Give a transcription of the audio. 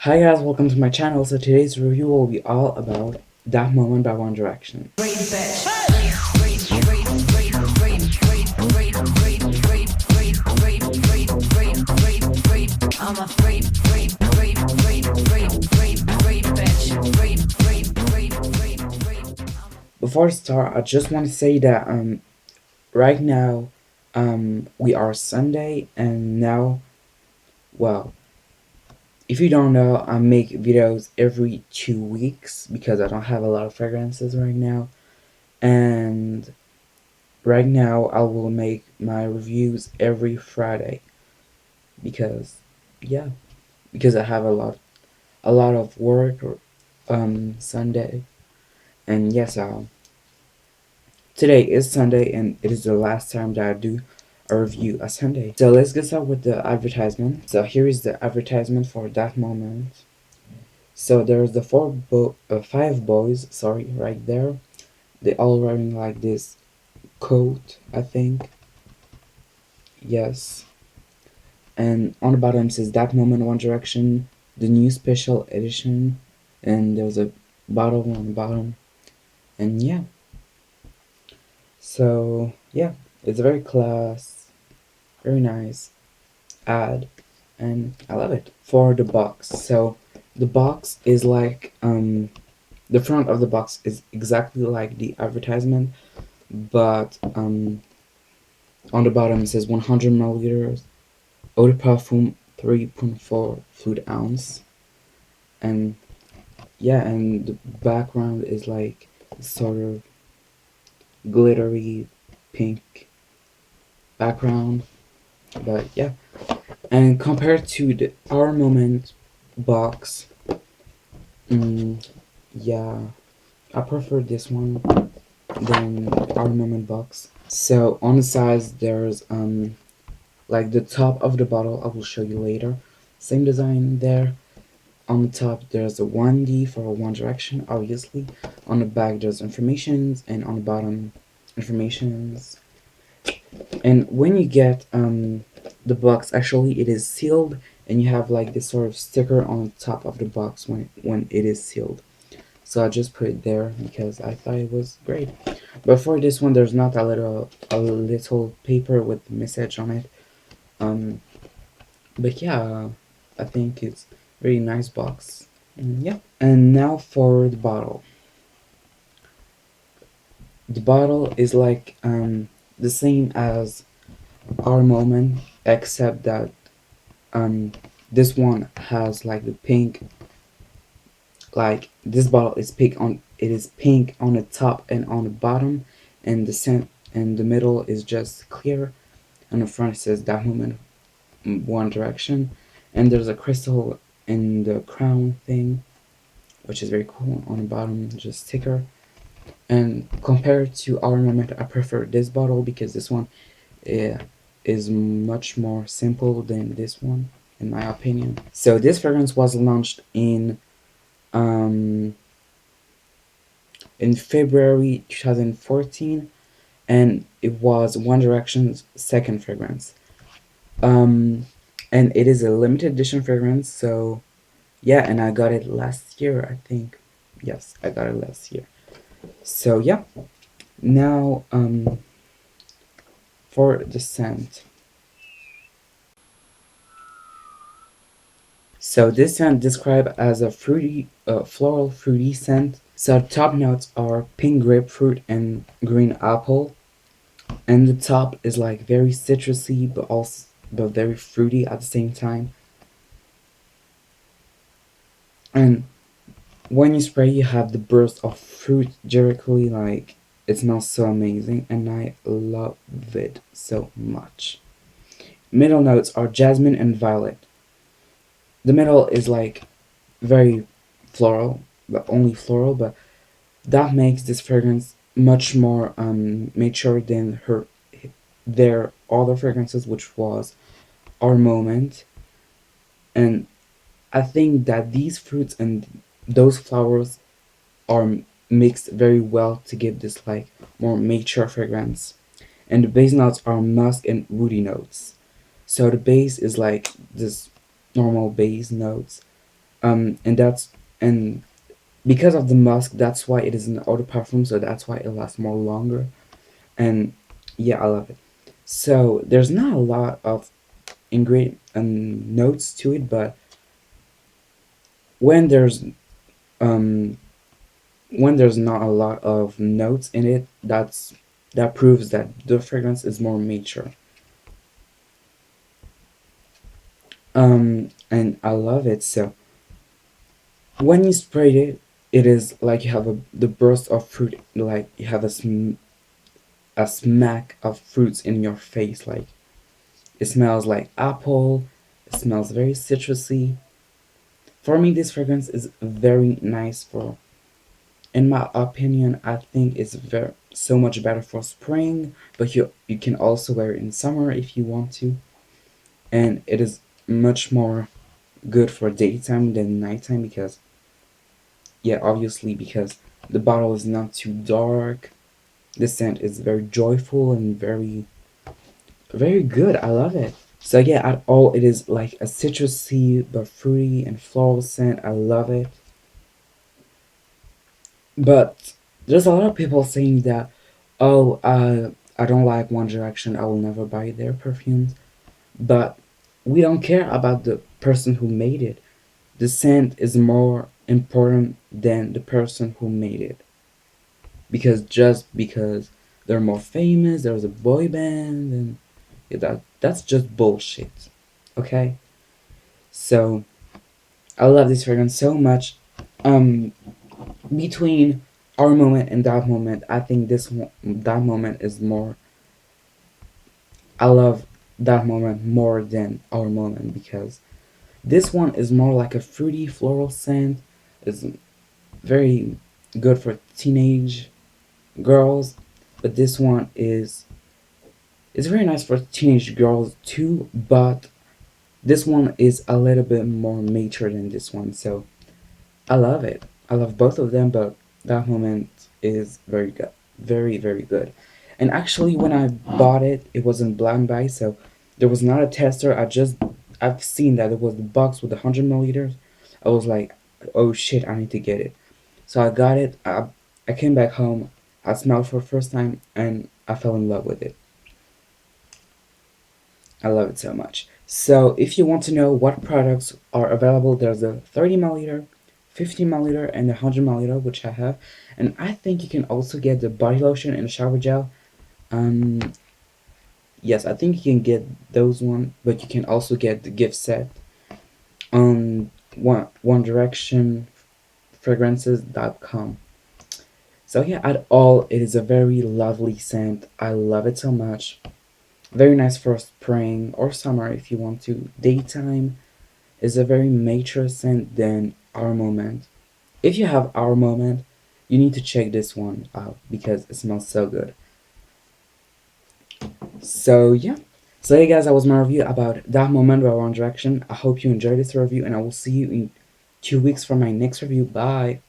Hi guys, welcome to my channel. So today's review will be all about That Moment by One Direction. Before I start, I just want to say that right now we are Sunday, and now, well, if you don't know, I make videos every 2 weeks because I don't have a lot of fragrances right now. And right now I will make my reviews every Friday because yeah, because I have a lot of work Sunday. And yes, today is Sunday and it is the last time that I do a review a Sunday. So let's get started with the advertisement. So here is the advertisement for That Moment. So there's the five boys, sorry, right there. They all wearing like this coat, I think. Yes. And on the bottom says That Moment One Direction, the new special edition. And there's a bottle on the bottom. And yeah. So yeah, it's very class, very nice ad, and I love it. For the box, so the box is like the front of the box is exactly like the advertisement, but on the bottom it says 100 milliliters eau de parfum 3.4 fluid ounce, and yeah, and the background is like sort of glittery pink background, but yeah. And compared to the Our Moment box, yeah, I prefer this one than Our Moment box. So on the sides, there's like the top of the bottle. I will show you later. Same design there. On the top, there's a 1D for One Direction, obviously. On the back, there's informations, and on the bottom, informations. And when you get the box, actually it is sealed, and you have like this sort of sticker on top of the box when it is sealed. So I just put it there because I thought it was great. But for this one, there's not a little paper with the message on it. Um, but yeah, I think it's very nice box. Yeah. And now for the bottle. The bottle is like the same as Our Moment, except that this one has like the pink, like this bottle is pink on it is pink on the top and on the bottom, and the center and the middle is just clear. On the front it says That Moment One Direction, and there's a crystal in the crown thing, which is very cool. On the bottom just sticker. And compared to Our Moment, I prefer this bottle because this one uh, is much more simple than this one, in my opinion. So this fragrance was launched um, in February 2014, and it was One Direction's second fragrance. Um, and it is a limited edition fragrance, so yeah, and I got it last year, I think. Yes, I got it last year. So yeah, now for the scent. So this scent described as a fruity, floral fruity scent. So top notes are pink grapefruit and green apple, and the top is like very citrusy, but very fruity at the same time. And when you spray, you have the burst of fruit directly. Like it smells so amazing, and I love it so much. Middle notes are jasmine and violet. The middle is like very floral, but only floral, but that makes this fragrance much more mature than their other fragrances, which was Our Moment. And I think that these fruits and those flowers are mixed very well to give this like more mature fragrance. And the base notes are musk and woody notes. So the base is like this normal base notes. And that's and because of the musk, that's why it is an eau de parfum, so that's why it lasts more longer. And yeah, I love it. So there's not a lot of ingredient notes to it, but when there's um when there's not a lot of notes in it, that proves that the fragrance is more mature. And I love it. So when you spray it, it is like you have the burst of fruit, like you have a smack of fruits in your face. Like it smells like apple. It smells very citrusy. For me, this fragrance is very nice for. In my opinion, I think it's very so much better for spring, but you can also wear it in summer if you want to, and it is much more good for daytime than nighttime because yeah, obviously because the bottle is not too dark. The scent is very joyful and very good. I love it. So yeah, at all it is like a citrusy but fruity and floral scent. I love it. But there's a lot of people saying that, oh, I don't like One Direction. I will never buy their perfumes. But we don't care about the person who made it. The scent is more important than the person who made it. Because just because they're more famous, there's a boy band, and yeah, that's just bullshit. Okay? So I love this fragrance so much. Um, Between our moment and that moment, I think that moment is more. I love that moment more than our moment because this one is more like a fruity floral scent. It's very good for teenage girls, but this one is it's very nice for teenage girls too. But this one is a little bit more mature than this one, so I love it. I love both of them, but that moment is very good. Very good. And actually, when I bought it, it wasn't blind buy, so there was not a tester. I've seen that it was the box with 100 milliliters. I was like, oh shit, I need to get it. So I got it. I came back home. I smelled for the first time, and I fell in love with it. I love it so much. So if you want to know what products are available, there's a 30 milliliter, 50 milliliter, and a 100 milliliter, which I have. And I think you can also get the body lotion and the shower gel. Um, yes, I think you can get those one, but you can also get the gift set on One Direction fragrances.com. So yeah, at all, it is a very lovely scent. I love it so much. Very nice for spring or summer if you want to. Daytime is a very mature scent than Our Moment. If you have Our Moment, you need to check this one out because it smells so good. So yeah. So hey guys, that was my review about That Moment by One Direction. I hope you enjoyed this review and I will see you in 2 weeks for my next review. Bye.